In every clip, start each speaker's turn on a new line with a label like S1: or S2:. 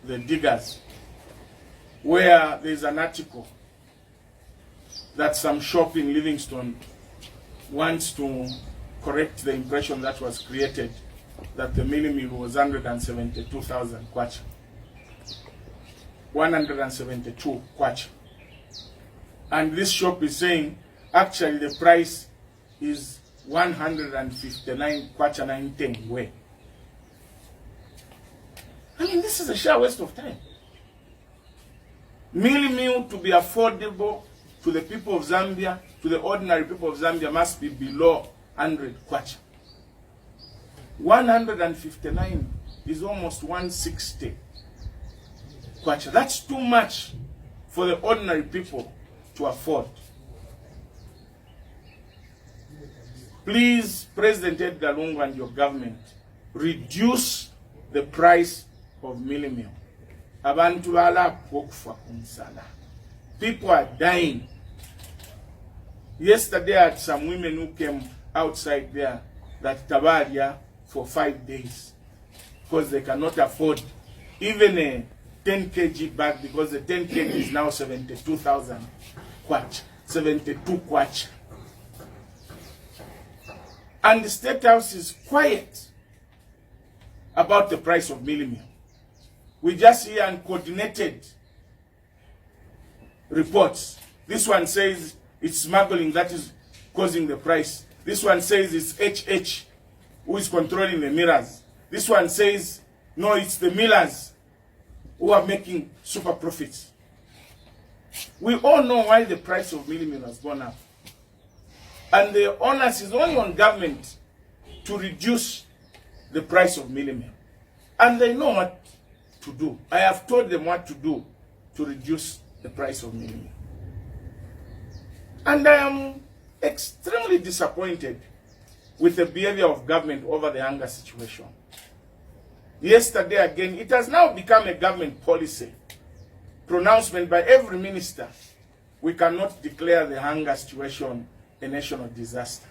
S1: the diggers, where there's an article that some shop in Livingstone wants to correct the impression that was created that the milli meal was 172,000 kwacha. 172 kwacha. And this shop is saying actually the price is 159 kwacha 910 way. I mean, this is a sheer waste of time. Milli meal to be affordable to the people of Zambia, to the ordinary people of Zambia, must be below 100 kwacha. 159 is almost 160 kwacha. That's too much for the ordinary people to afford. Please, President Lungu and your government, reduce the price of milli meal. Abantu bala kufa kumsala. People are dying. Yesterday I had some women who came outside there that Tabaria for 5 days because they cannot afford even a 10 kg bag, because the 10 kg is now 72,000 kwacha, 72 kwacha. And the State House is quiet about the price of milli meal. We just hear uncoordinated reports. This one says it's smuggling that is causing the price. This one says it's HH who is controlling the millers. This one says no, it's the millers who are making super profits. We all know why the price of milli meal has gone up. And the onus is only on government to reduce the price of milli meal. And they know what to do. I have told them what to do to reduce the price of milli meal. And I am extremely disappointed with the behavior of government over the hunger situation. Yesterday again, it has now become a government policy pronouncement by every minister. We cannot declare the hunger situation a national disaster.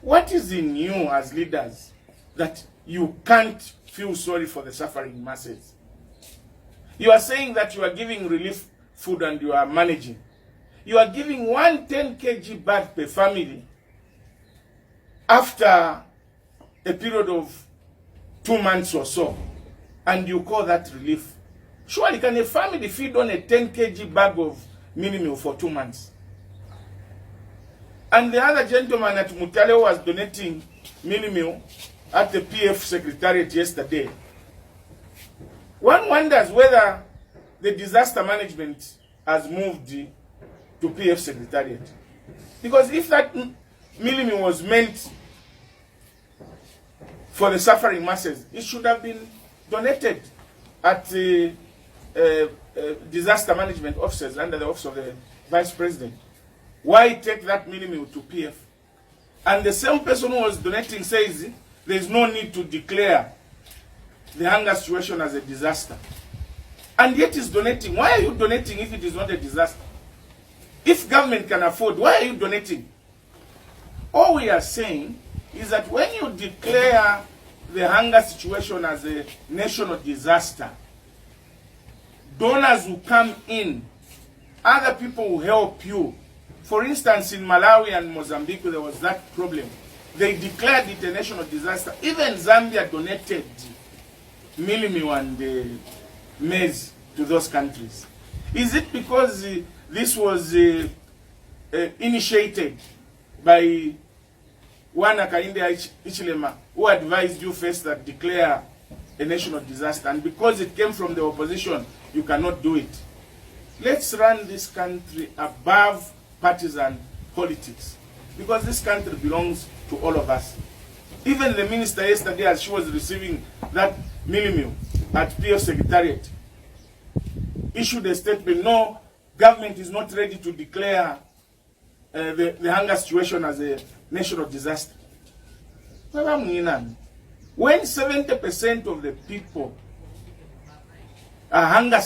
S1: What is in you as leaders that you can't feel sorry for the suffering masses? You are saying that you are giving relief food and you are managing. You are giving 110 kg bag per family after a period of 2 months or so, and you call that relief. Surely can a family feed on a 10 kg bag of milli meal for 2 months? And the other gentleman at Mutale was donating milli meal at the PF Secretariat yesterday. One wonders whether the disaster management has moved to PF Secretariat. Because if that milli meal was meant for the suffering masses, it should have been donated at the disaster management offices under the office of the Vice President. Why take that milli meal to PF? And the same person who was donating says there is no need to declare the hunger situation as a disaster. And yet is donating. Why are you donating if it is not a disaster? If government can afford, why are you donating? All we are saying is that when you declare the hunger situation as a national disaster, donors will come in, other people will help you. For instance, in Malawi and Mozambique, there was that problem. They declared it a national disaster. Even Zambia donated milli meal and maize to those countries. Is it because this was initiated by one Akainde Ichilema, who advised you first that declare a national disaster, and because it came from the opposition, you cannot do it? Let's run this country above partisan politics, because this country belongs to all of us. Even the minister yesterday, as she was receiving that milli meal at PF Secretariat, issued a statement: no, government is not ready to declare the hunger situation as a national disaster. When 70% of the people are hunger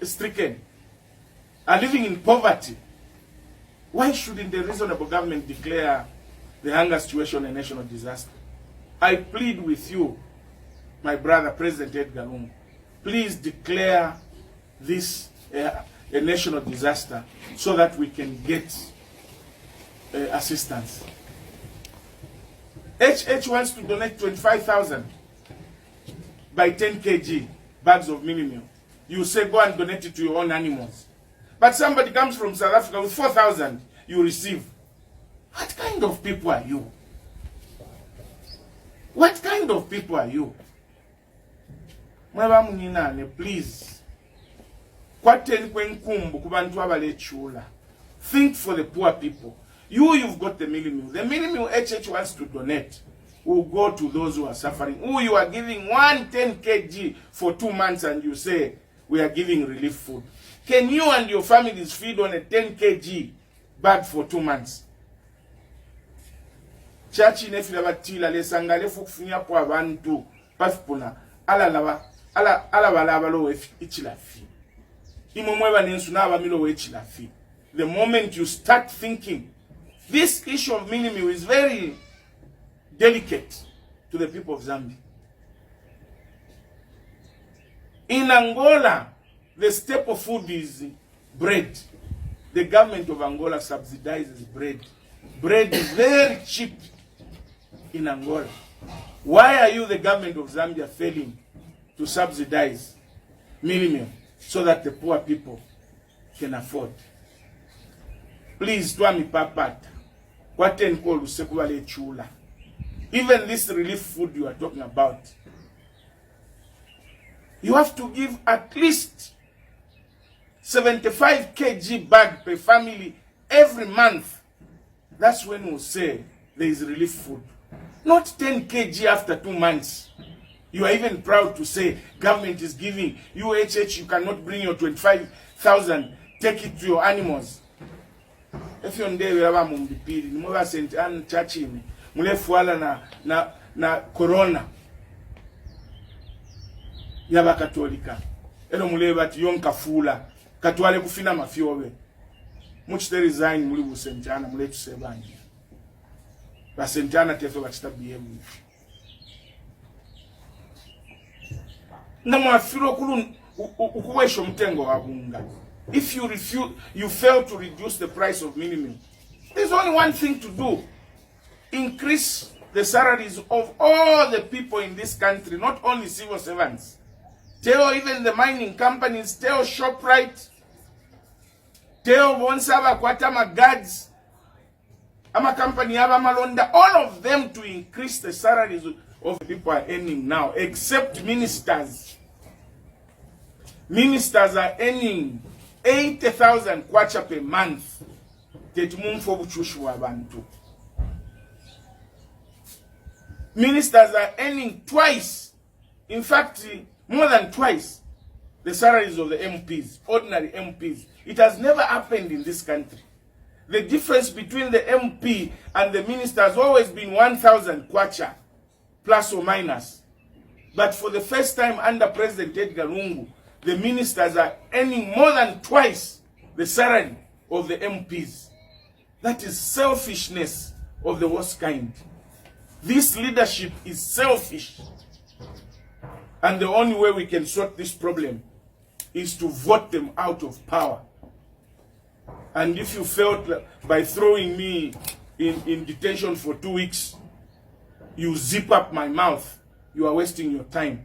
S1: stricken, are living in poverty, why shouldn't the reasonable government declare the hunger situation a national disaster? I plead with you, my brother, President Edgar Lungu, please declare this a national disaster so that we can get assistance. HH wants to donate 25,000 by 10 kg bags of mini meal. You say go and donate it to your own animals. But somebody comes from South Africa with 4,000 you receive. What kind of people are you? What kind of people are you? Please. Think for the poor people. You've got the mini meal. The mini meal HH wants to donate will go to those who are suffering. You are giving 110 kg for 2 months and you say we are giving relief food. Can you and your families feed on a 10 kg bag for 2 months? Church nefila batila lesangale fukufunya kwa abantu pasipona ala balaba lo ichilafi. Imomweba nensu na abamilo ichilafi. The moment you start thinking, this issue of mini meal is very delicate to the people of Zambia. In Angola, the staple food is bread. The government of Angola subsidizes bread. Bread is very cheap in Angola. Why are you, the government of Zambia, failing to subsidize mini meal so that the poor people can afford? Please, Twami Papata, even this relief food you are talking about, you have to give at least 75 kg bag per family every month. That's when we'll say there is relief food. Not 10 kg after 2 months. You are even proud to say government is giving you HH, you cannot bring your 25,000, take it to your animals. If you're there, we have a mumbipiri, ni mwa St. Anne Churchini, mule fuala na corona. Yaba katolika. Elo mule bati yonka fula. Katwale kufina mafiowe. Muchite resign muli bu St. Anne, mule tusebanje. Ba St. Anne tefe batita BM. Na mwafiro kulu ukuwesho mtengo wabunga. If you refuse, you fail to reduce the price of minimum, there's only one thing to do. Increase the salaries of all the people in this country, not only civil servants. Tell even the mining companies, tell ShopRite, tell Bonsaba Kwatama Guards, Ama Company Aba Malonda, all of them to increase the salaries of the people are earning now, except ministers. Ministers are earning 80,000 kwacha per month. Ministers are earning twice, in fact, more than twice, the salaries of the MPs, ordinary MPs. It has never happened in this country. The difference between the MP and the minister has always been 1,000 kwacha, plus or minus. But for the first time under President Edgar Lungu, the ministers are earning more than twice the salary of the MPs. That is selfishness of the worst kind. This leadership is selfish. And the only way we can sort this problem is to vote them out of power. And if you felt by throwing me in detention for 2 weeks, you zip up my mouth, you are wasting your time.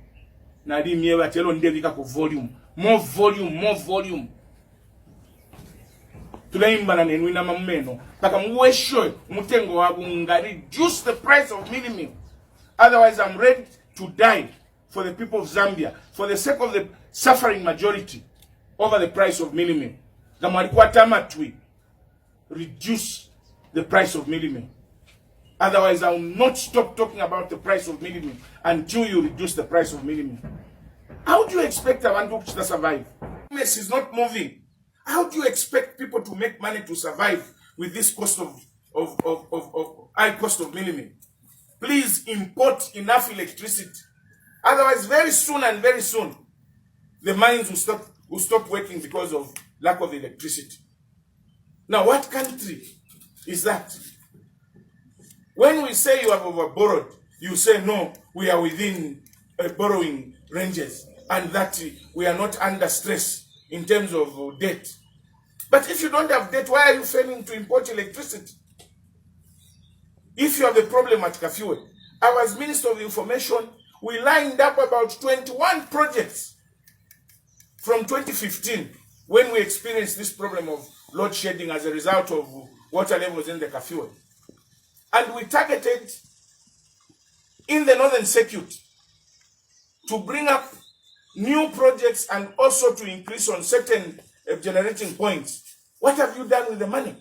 S1: Nadi mieva telo ndevika ko volume. More volume, more volume. Tulaimba na nenwina mameno. Paka mwesho mutengo wabunga. Reduce the price of minimum. Otherwise I'm ready to die for the people of Zambia. For the sake of the suffering majority. Over the price of minimum. Reduce the price of minimum. Otherwise, I will not stop talking about the price of minimum until you reduce the price of minimum. How do you expect Abantu to survive? Business is not moving. How do you expect people to make money to survive with this cost of high cost of minimum? Please import enough electricity. Otherwise, very soon, the mines will stop working because of lack of electricity. Now, what country is that? When we say you have overborrowed, you say, no, we are within borrowing ranges and that we are not under stress in terms of debt. But if you don't have debt, why are you failing to import electricity? If you have a problem at Kafue, I was Minister of Information, we lined up about 21 projects from 2015 when we experienced this problem of load shedding as a result of water levels in the Kafue. And we targeted in the Northern Circuit to bring up new projects and also to increase on certain generating points. What have you done with the money?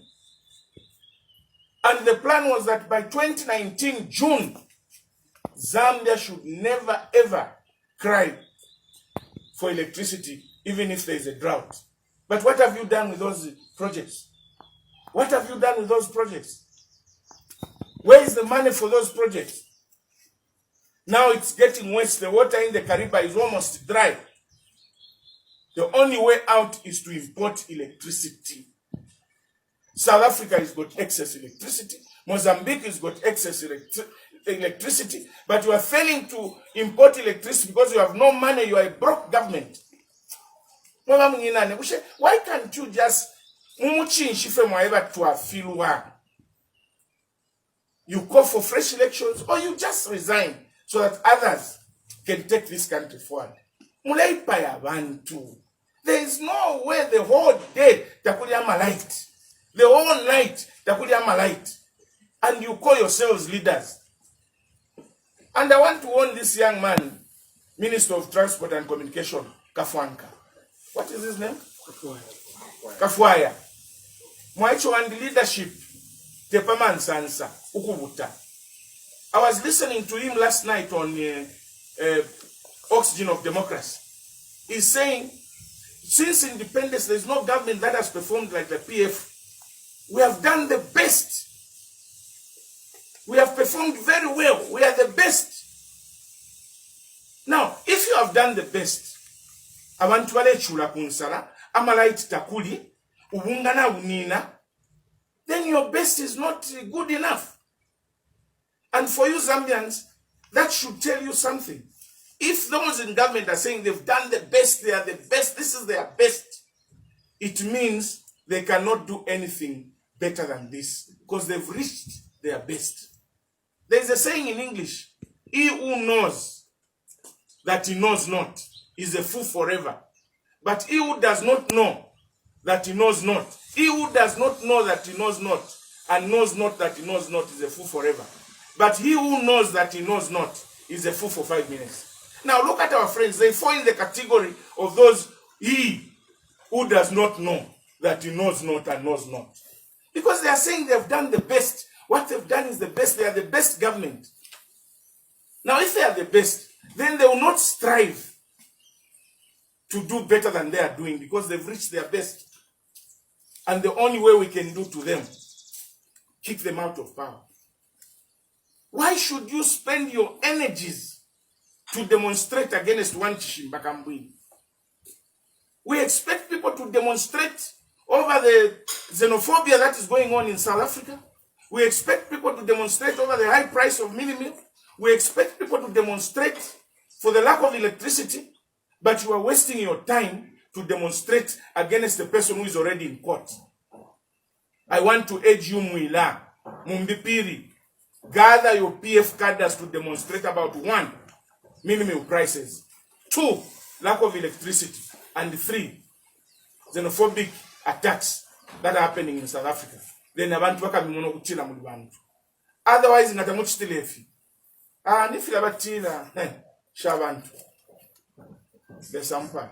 S1: And the plan was that by 2019 June, Zambia should never ever cry for electricity, even if there is a drought. But what have you done with those projects? What have you done with those projects? Where is the money for those projects? Now it's getting worse. The water in the Kariba is almost dry. The only way out is to import electricity. South Africa has got excess electricity. Mozambique has got excess electricity. But you are failing to import electricity because you have no money. You are a broke government. Why can't you just you call for fresh elections or you just resign so that others can take this country forward? There is no way the whole day light, the whole night light, and you call yourselves leaders. And I want to warn this young man, Minister of Transport and Communication, Kafwanka. What is his name? Kafwaya. Mwaicho and leadership, Tepaman Sansa, Ukubuta. I was listening to him last night on Oxygen of Democracy. He's saying, since independence, there's no government that has performed like the PF. We have done the best. We have performed very well. We are the best. Now, if you have done the best, abantu balechula kunsala, amalaiti takuli, ubungana unina, then your best is not good enough. And for you Zambians, that should tell you something. If those in government are saying they've done the best, they are the best, this is their best, it means they cannot do anything better than this because they've reached their best. There is a saying in English, he who knows that he knows not is a fool forever. But he who does not know that he knows not, he who does not know that he knows not and knows not that he knows not is a fool forever. But he who knows that he knows not is a fool for 5 minutes. Now look at our friends. They fall in the category of those he who does not know that he knows not and knows not. Because they are saying they've done the best. What they've done is the best. They are the best government. Now if they are the best, then they will not strive to do better than they are doing because they've reached their best. And the only way we can do to them, kick them out of power. Why should you spend your energies to demonstrate against one Chishimba Kambwili? We expect people to demonstrate over the xenophobia that is going on in South Africa. We expect people to demonstrate over the high price of mini milk. We expect people to demonstrate for the lack of electricity. But you are wasting your time to demonstrate against the person who is already in court. I want to urge you, Mwila, Mumbipiri, gather your PF cadres to demonstrate about 1, minimum prices, 2, lack of electricity, and 3, xenophobic attacks that are happening in South Africa. Then abantu bakabimono kuchila mu bantu. Otherwise ngatamuchitilefi. Nifila batila, shabantu. The Sampa.